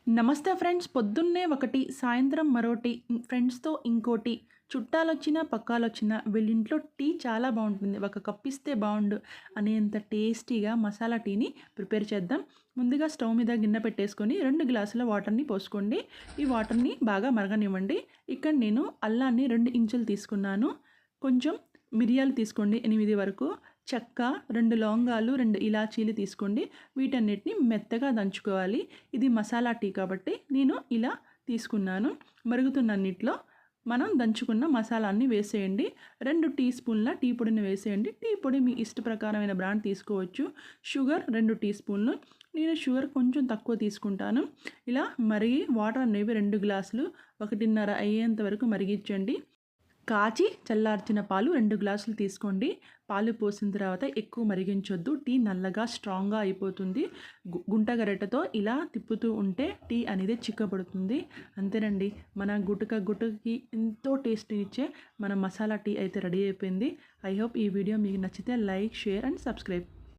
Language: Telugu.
నమస్తే ఫ్రెండ్స్. పొద్దున్నే ఒకటి, సాయంత్రం మరోటి, ఫ్రెండ్స్‌తో ఇంకోటి, చుట్టాలొచ్చినా, పక్కాలొచ్చినా వీళ్ళింట్లో టీ చాలా బావుంటుంది. ఒక కప్ ఇస్తే బావుండు అనేంత టేస్టీగా మసాలా టీని ప్రిపేర్ చేద్దాం. ముందుగా స్టవ్ మీద గిన్నె పెట్టేసుకొని 2 గ్లాసుల వాటర్‌ని పోసుకోండి. ఈ వాటర్‌ని బాగా మరగనివ్వండి. ఇక్కడ నేను అల్లాన్ని 2 ఇంచులు తీసుకున్నాను. కొంచెం మిరియాలు తీసుకోండి 8 వరకు. చెక్క, 2 లవంగాలు, 2 ఇలాచీలు తీసుకోండి. వీటన్నిటిని మెత్తగా దంచుకోవాలి. ఇది మసాలా టీ కాబట్టి నేను ఇలా తీసుకున్నాను. మరుగుతున్న అన్నిట్లో మనం దంచుకున్న మసాలాన్ని వేసేయండి. 2 టీ స్పూన్ల టీ పొడిని వేసేయండి. టీ పొడి మీ ఇష్ట ప్రకారమైన బ్రాండ్ తీసుకోవచ్చు. షుగర్ 2 టీ స్పూన్లు. నేను షుగర్ కొంచెం తక్కువ తీసుకుంటాను. ఇలా మరిగి వాటర్ అనేవి 2 గ్లాసులు 1:30 అయ్యేంత వరకు మరిగించండి. కాచి చల్లార్చిన పాలు 2 గ్లాసులు తీసుకోండి. పాలు పోసిన తర్వాత ఎక్కువ మరిగించొద్దు. టీ నల్లగా స్ట్రాంగ్‌గా అయిపోతుంది. గుంట గరిటెతో ఇలా తిప్పుతూ ఉంటే టీ అనేది చిక్కబడుతుంది. అంతేనండి. మన గుటకకి ఎంతో టేస్ట్‌నిచ్చే మన మసాలా టీ అయితే రెడీ అయిపోయింది. ఐ హోప్ ఈ వీడియో మీకు నచ్చితే లైక్, షేర్ అండ్ సబ్స్క్రైబ్.